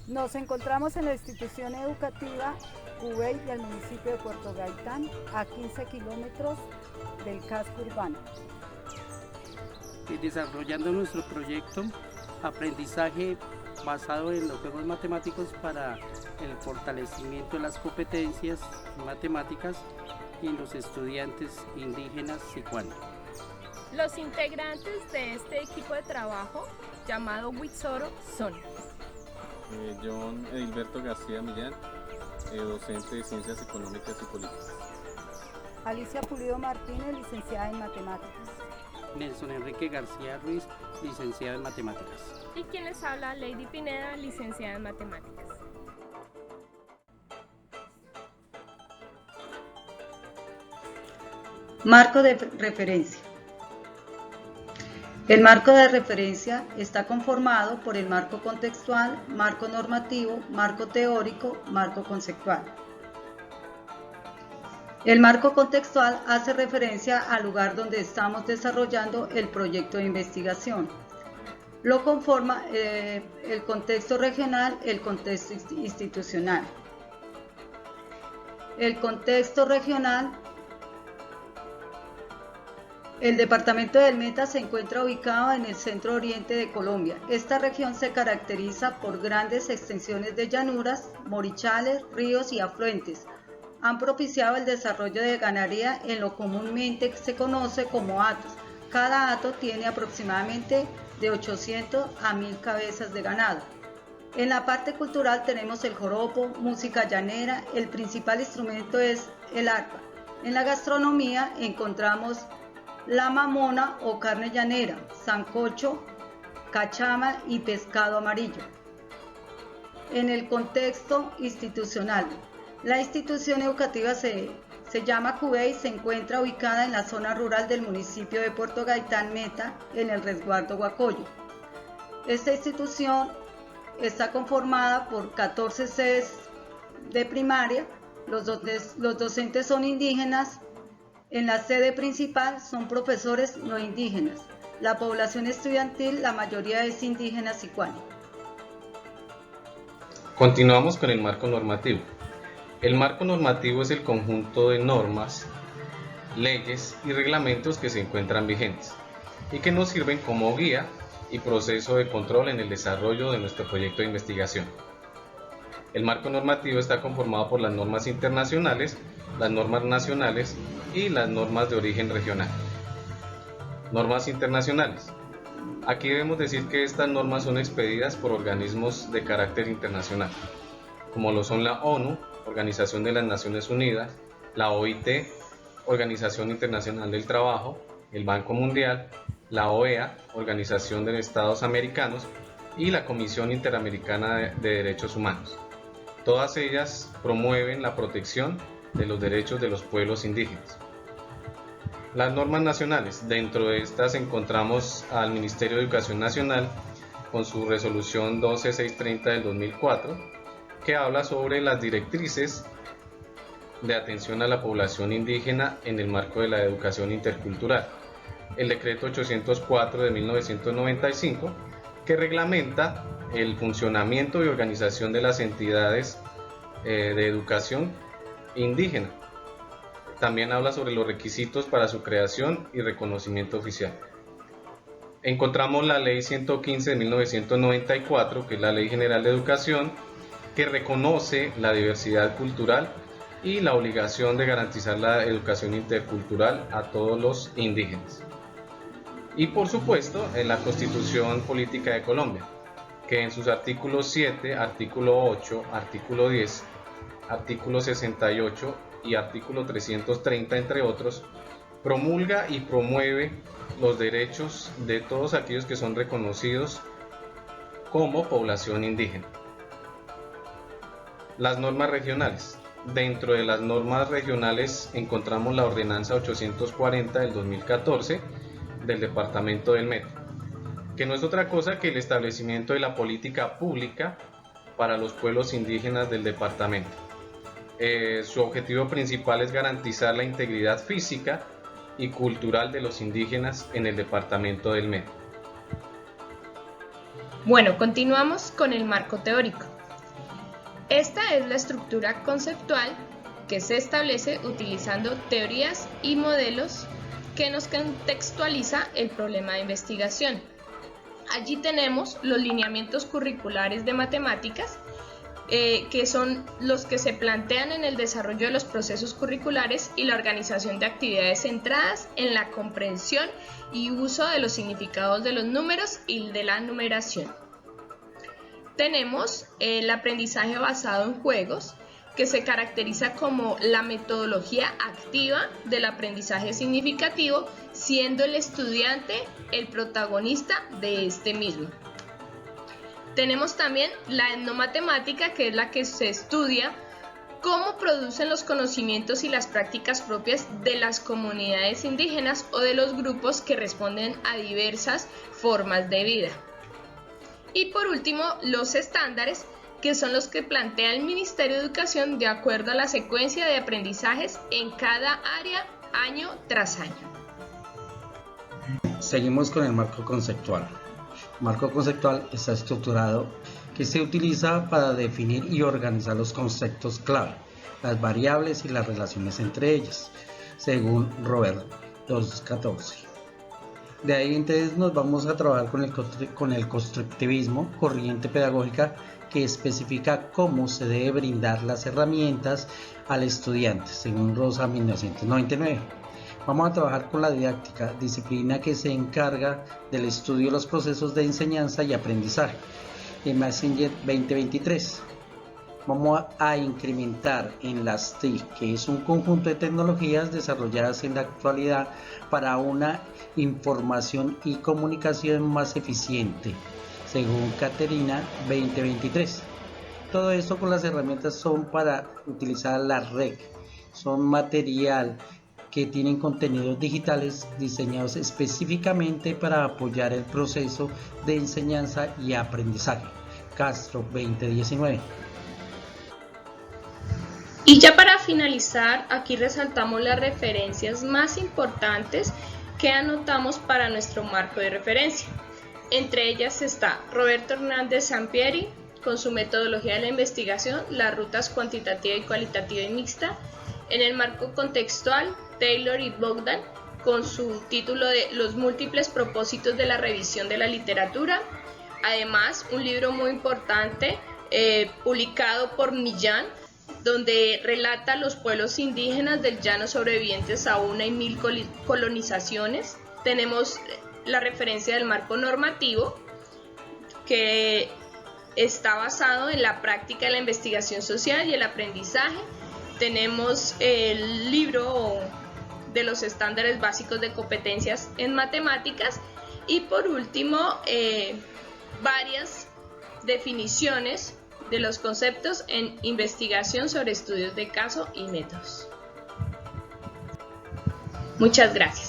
Nos encontramos en la institución educativa Cubey del municipio de Puerto Gaitán, a 15 kilómetros del casco urbano. Desarrollando nuestro proyecto aprendizaje basado en los juegos matemáticos para el fortalecimiento de las competencias matemáticas en los estudiantes indígenas sicuanos. Los integrantes de este equipo de trabajo llamado Witsoro son John Edilberto García Millán, docente de Ciencias Económicas y Políticas. Alicia Pulido Martínez, licenciada en Matemáticas. Nelson Enrique García Ruiz, licenciado en Matemáticas. Y quien les habla, Lady Pineda, licenciada en Matemáticas. Marco de referencia. El marco de referencia está conformado por el marco contextual, marco normativo, marco teórico, marco conceptual. El marco contextual hace referencia al lugar donde estamos desarrollando el proyecto de investigación. Lo conforma el contexto regional, el contexto institucional. El contexto regional. El departamento del Meta se encuentra ubicado en el centro oriente de Colombia. Esta región se caracteriza por grandes extensiones de llanuras, morichales, ríos y afluentes. Han propiciado el desarrollo de ganadería en lo comúnmente se conoce como hatos. Cada hato tiene aproximadamente de 800 a 1000 cabezas de ganado. En la parte cultural tenemos el joropo, música llanera, el principal instrumento es el arpa. En la gastronomía encontramos la mamona o carne llanera, sancocho, cachama y pescado amarillo. En el contexto institucional, la institución educativa se llama Cubey y se encuentra ubicada en la zona rural del municipio de Puerto Gaitán Meta, en el resguardo Guacoyo. Esta institución está conformada por 14 sedes de primaria, los docentes son indígenas. En la sede principal son profesores no indígenas. La población estudiantil, la mayoría es indígena sicuani. Continuamos con el marco normativo. El marco normativo es el conjunto de normas, leyes y reglamentos que se encuentran vigentes y que nos sirven como guía y proceso de control en el desarrollo de nuestro proyecto de investigación. El marco normativo está conformado por las normas internacionales, las normas nacionales y las normas de origen regional. Normas internacionales. Aquí debemos decir que estas normas son expedidas por organismos de carácter internacional, como lo son la ONU, Organización de las Naciones Unidas, la OIT, Organización Internacional del Trabajo, el Banco Mundial, la OEA, Organización de Estados Americanos, y la Comisión Interamericana de Derechos Humanos. Todas ellas promueven la protección de los derechos de los pueblos indígenas. Las normas nacionales. Dentro de estas encontramos al Ministerio de Educación Nacional con su resolución 12630 del 2004, que habla sobre las directrices de atención a la población indígena en el marco de la educación intercultural. El decreto 804 de 1995, que reglamenta el funcionamiento y organización de las entidades de educación indígena. También habla sobre los requisitos para su creación y reconocimiento oficial. Encontramos la Ley 115 de 1994, que es la Ley General de Educación, que reconoce la diversidad cultural y la obligación de garantizar la educación intercultural a todos los indígenas. Y por supuesto, en la Constitución Política de Colombia, que en sus artículos 7, artículo 8, artículo 10, artículo 68 y artículo 330, entre otros, promulga y promueve los derechos de todos aquellos que son reconocidos como población indígena. Las normas regionales. Dentro de las normas regionales encontramos la Ordenanza 840 del 2014 del Departamento del Meta, que no es otra cosa que el establecimiento de la política pública para los pueblos indígenas del departamento. Su objetivo principal es garantizar la integridad física y cultural de los indígenas en el departamento del Meta. Bueno, continuamos con el marco teórico. Esta es la estructura conceptual que se establece utilizando teorías y modelos que nos contextualiza el problema de investigación. Allí tenemos los lineamientos curriculares de matemáticas, que son los que se plantean en el desarrollo de los procesos curriculares y la organización de actividades centradas en la comprensión y uso de los significados de los números y de la numeración. Tenemos el aprendizaje basado en juegos, que se caracteriza como la metodología activa del aprendizaje significativo, siendo el estudiante el protagonista de este mismo. Tenemos también la etnomatemática, que es la que se estudia cómo producen los conocimientos y las prácticas propias de las comunidades indígenas o de los grupos que responden a diversas formas de vida. Y por último, los estándares, que son los que plantea el Ministerio de Educación de acuerdo a la secuencia de aprendizajes en cada área, año tras año. Seguimos con el marco conceptual. El marco conceptual está estructurado que se utiliza para definir y organizar los conceptos clave, las variables y las relaciones entre ellas, según Robert 214. De ahí entonces nos vamos a trabajar con el constructivismo, corriente pedagógica que especifica cómo se debe brindar las herramientas al estudiante, según Rosa 1999. Vamos a trabajar con la didáctica, disciplina que se encarga del estudio de los procesos de enseñanza y aprendizaje, en Messenger 2023. Vamos a incrementar en las TIC, que es un conjunto de tecnologías desarrolladas en la actualidad para una información y comunicación más eficiente, según Caterina 2023. Todo esto con las herramientas son para utilizar la red, son material que tienen contenidos digitales diseñados específicamente para apoyar el proceso de enseñanza y aprendizaje. Castro 2019. Y ya para finalizar, aquí resaltamos las referencias más importantes que anotamos para nuestro marco de referencia. Entre ellas está Roberto Hernández Sampieri, con su metodología de la investigación, las rutas cuantitativa y cualitativa y mixta. En el marco contextual, Taylor y Bogdan, con su título de Los múltiples propósitos de la revisión de la literatura. Además, un libro muy importante publicado por Millán, donde relata los pueblos indígenas del llano sobrevivientes a 1 y 1000 colonizaciones. Tenemos la referencia del marco normativo, que está basado en la práctica de la investigación social y el aprendizaje. Tenemos el libro de los estándares básicos de competencias en matemáticas y por último varias definiciones de los conceptos en investigación sobre estudios de caso y métodos. Muchas gracias.